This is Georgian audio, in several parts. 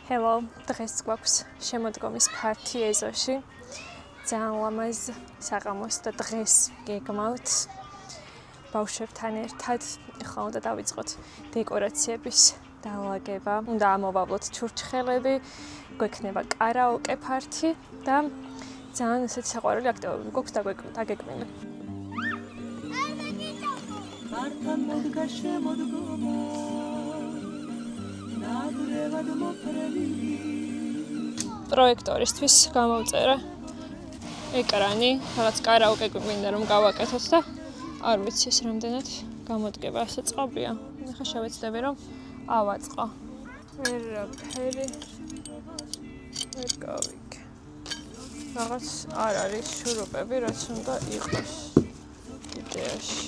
Hello, დღეს გვაქვს შემოდგომის ფართი ეზოში. ძალიან ლამაზ საღამოს და დღეს გეგმავთ ბავშვებთან ერთად. ახლა უნდა დავიწყოთ დეკორაციების დაალაგება. უნდა ამოვავლოთ ჩურჩხელები, გვექნება კარაოკე ფართი და ძალიან ესეთი საყვარელი აქტივობები გვაქვს დაგეგმილი. პროექტორისთვის გამოვწერა ეკრანი, რაღაც კარაოკე გვინდა რომ გავაკეთოთ და არ ვიცი ეს რამდენად გამოდგება, ასე წყობია. ახლა შევეცდები რომ ავაწყო. ვერაფერი ვერ გავიგე. რაღაც არ არის შურუპები, რაც უნდა იყოს იდეაში.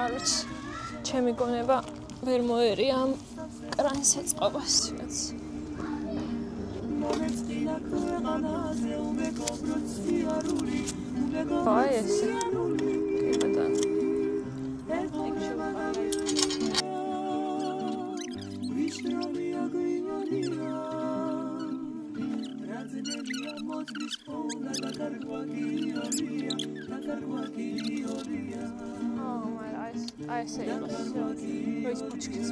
არ ვიცი, ჩემი გონება ვერ მოერია ამ კრანს ეწყობას რაც. აი ესე. კი ბატონო. აი ესე იყოს. როის ბუჩქიც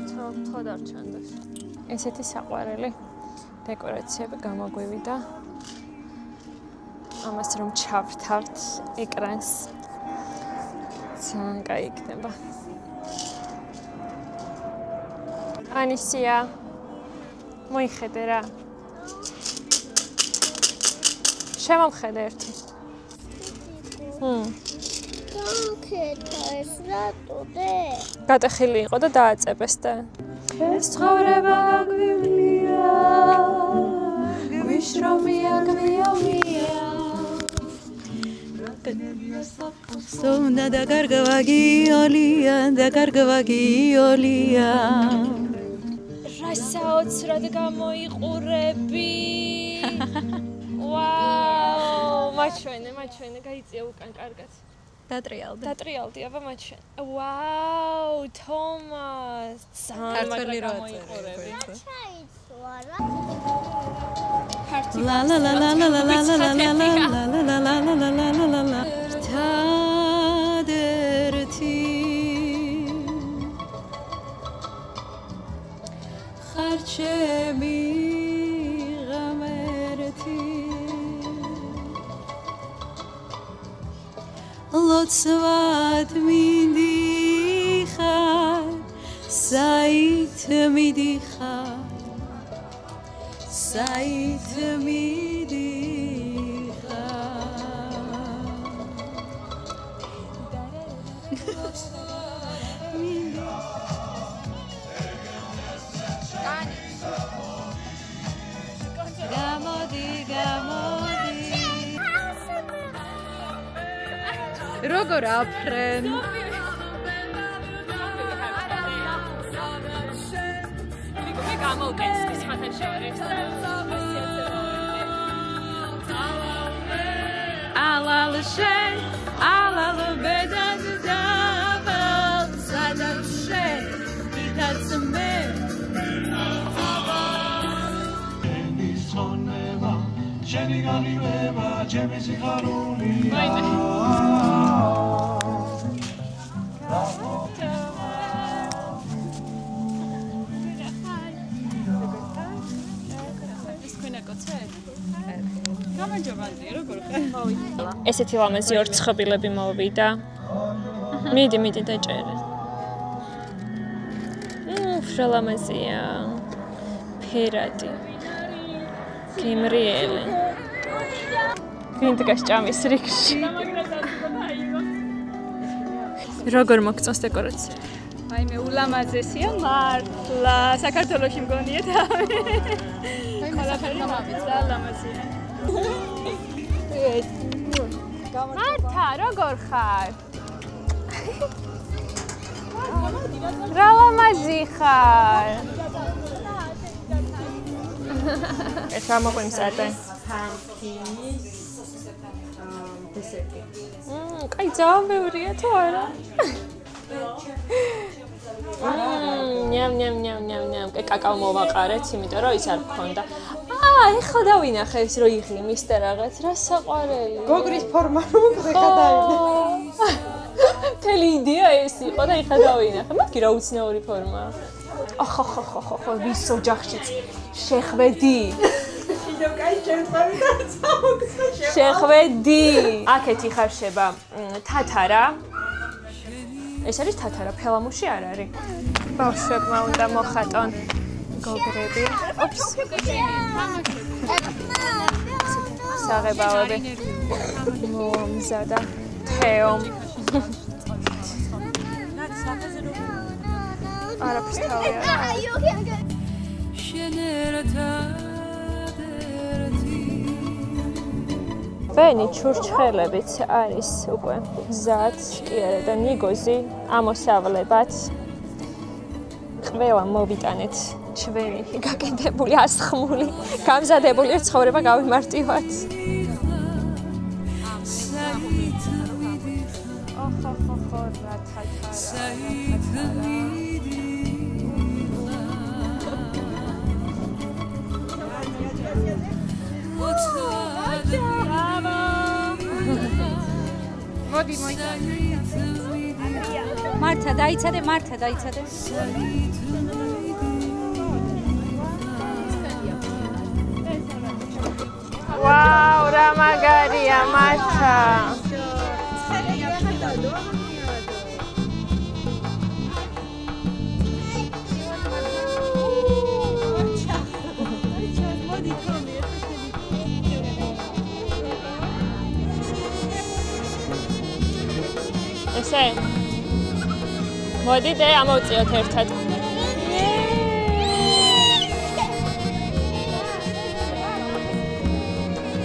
თოდ არ ჩანდეს. ესეთი საყვარელი დეკორაციები გამოგვივიდა. ამას რომ ჩავთავთ ეკრანს ძალიან კაი იქნება. ანისია მოიხედე რა. შემომხედე ერთი. გამქეთა ეს რატოდე? გატეხილი იყო და დააწებეს და ეს ცხოვრება გვიმია გვიშრომია გვიომია სონა და გარგვაგიოლია და გარგვაგიოლია რასაც გამოიყურები ვაუ მაჩვენე გაიწია უკან კარგად დატრიალდი აბა მაჩვენე ვაუ თომას ქართველი რო აწერე ლა ლა ლა ლა ლა ლა ლა ლა ლა ლა ლა ლა ლა თადერთი ხარჩები ღამერთი ლოცვად მიდიხარ საით მიდიხარ საით გამოდი როგორ აფრენ გამოვკეთე სხვათან შორის ალალშენ ალალ ბედადაბალ სადაშენ იტაცმე სონება შენი გამივება ჩემი სიხარულია ესეთი ლამაზი ორცხობილები მოვიდა. მიდი დაჭერე. უფრო ლამაზია. ფერადი. კიმრიელი. ვინდგას ჭამის რიგში. როგორ მოგწონს დეკორაცია? აი მე ულამაზესია მართლა საქართველოში მგონია და ყველაფერი გამავიდა ლამაზია მართა როგორ ხარ? რა ლამაზი ხარ? ეს რა მოგვიმზადე? კაი ძალიან ბევრია თუ არა? ნям. კაკაო მოვაყარეთ, იმიტომ რომ ის არ გქონდა. ეხლა დავინახე ის რო იღიმის და რაღაც რა საყვარელი. გოგრის ფორმა რო ეხლა დავინახე. მთელი იდეა ეს იყო და ეხლა დავინახე. მაგ რა უცნაური ფორმაა. ხო, ვის ოჯახშიც შეხვედი. კიდევ კაი შემწევი და წავგზა. შეხვედი. აქეთ იხარშება თათარა. ეს არის თათარა, ფელამუში არ არის. ბავშვებმა უნდა მოხატონ გოგრები. ოპს. საღებავები. მომზადა თეო. არაფერს თავი არ. ვენი ჩურჩხელებიც არის უკვე გზად კი არა და ნიგოზი ამოსავლებად ყველა მოვიტანეთ ჩვენი გაკეთებული ასხმული გამზადებული ცხოვრება გავიმარტივათ. ხო რა თათარა. მოდი მართა დაიცადე. ვაუ, რა მაგარია მართა. ესე მოდი და ამოვწიოთ ერთად.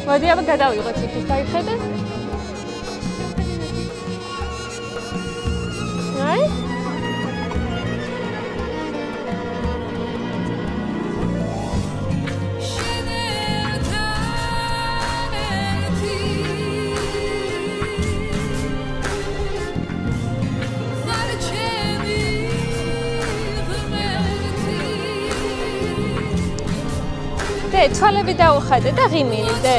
მოდი აბა გადავიღოთ იქით, გაიხედე? აი? თვალები დაუხადე და ღიმილი დე.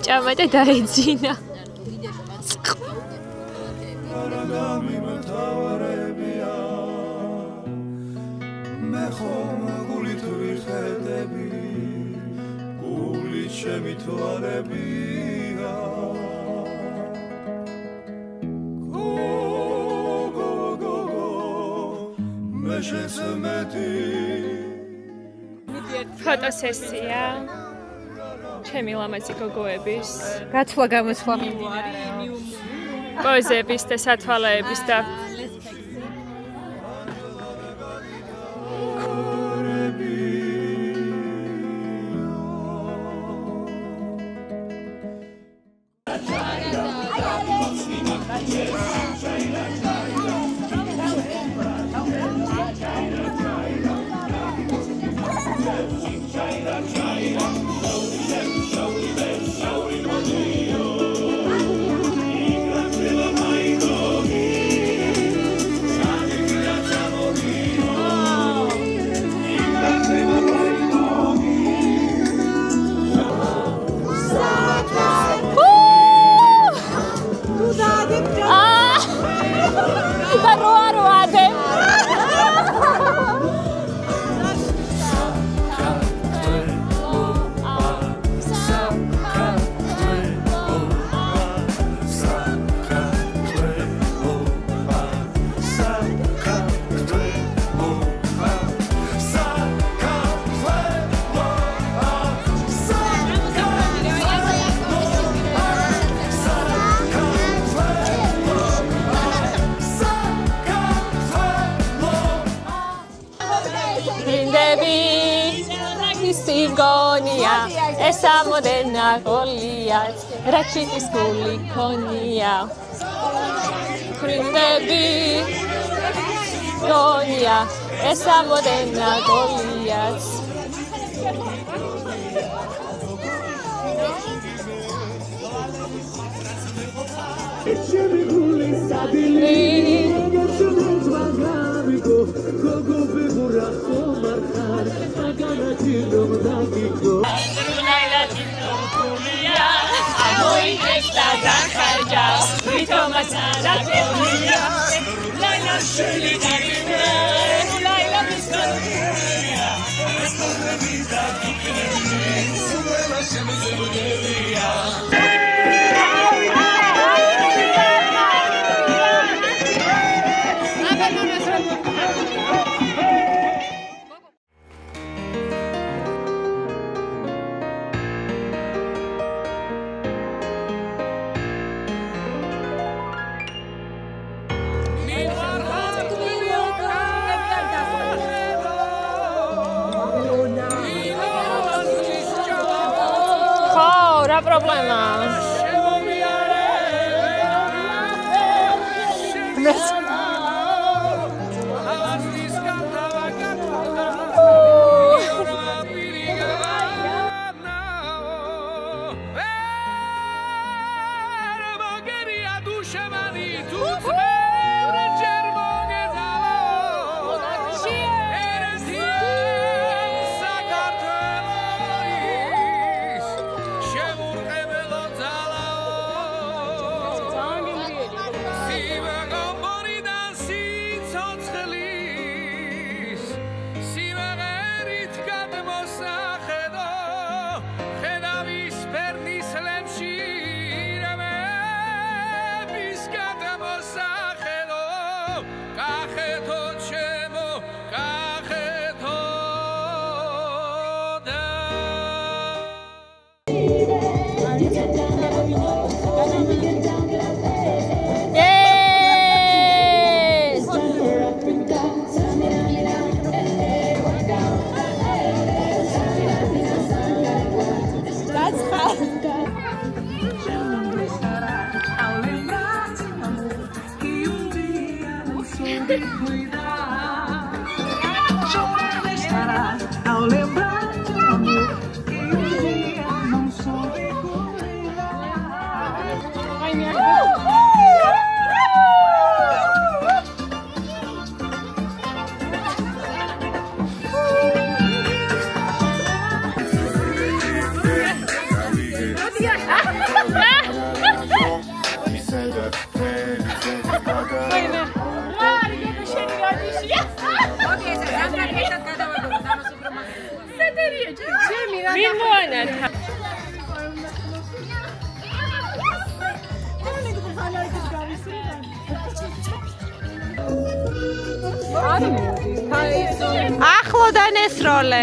ჭამატა დაეძინა. მე ხომ გულით ვიხედები, გულით შემithვალებია. მე შესმედი ფოტოსესია. ჩემი ლამაზი გოგოების გაცვლა გამოსვლა პოზების და სათვალეების და გონია ეს ამოდენა გოლიაც რაჩიტის გული ქონია ფრინდები გონია ეს ამოდენა გოლიაც რა პრობლემაა? ახლოდან ეს როლე.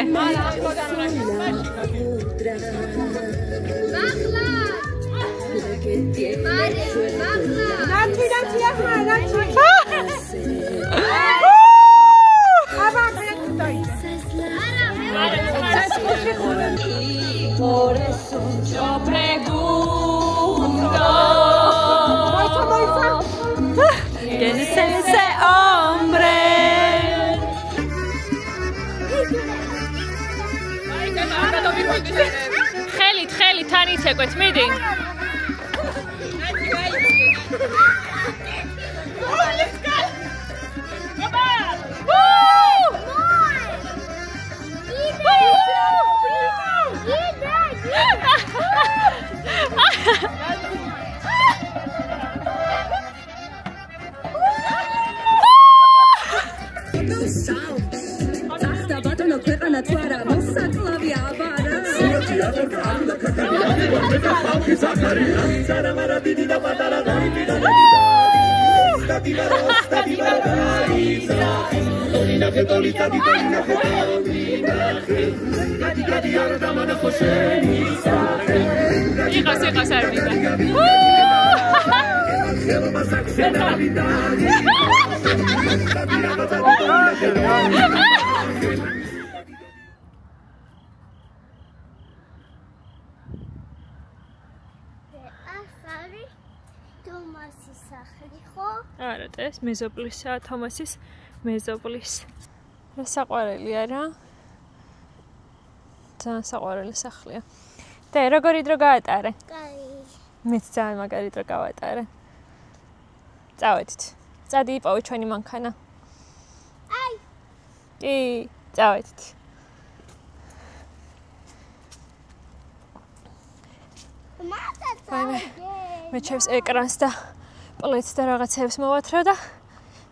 ხელით თან იცეკვეთ, მიდი. Იღას არ ვიდა. თომასის სახელი ხო? არა, და ეს მეზობლისაა, თომასის მეზობლის. რა საყვარელი არა? ძალიან საყვარელი სახლია. და როგორი დრო გაატარე? კაი. მეც ძალიან მაგარი დრო გავატარე. წავედით. წადი იპოვე ჩვენი მანქანა. აი. კი, წავედით. მე ჩემს ეკრანს და პლეტს და რაღაცებს მოვათრევ და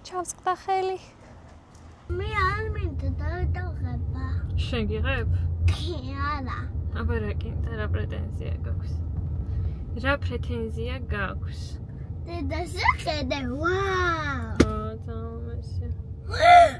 ჩავწყდა ხელი. მე არ მინდა დავიღება. შენ გიღებ? არა. აბა რა კიდე რა პრეტენზია გაქვს? რა პრეტენზია გაქვს? დედას ხედე, ვაუ. ძალიან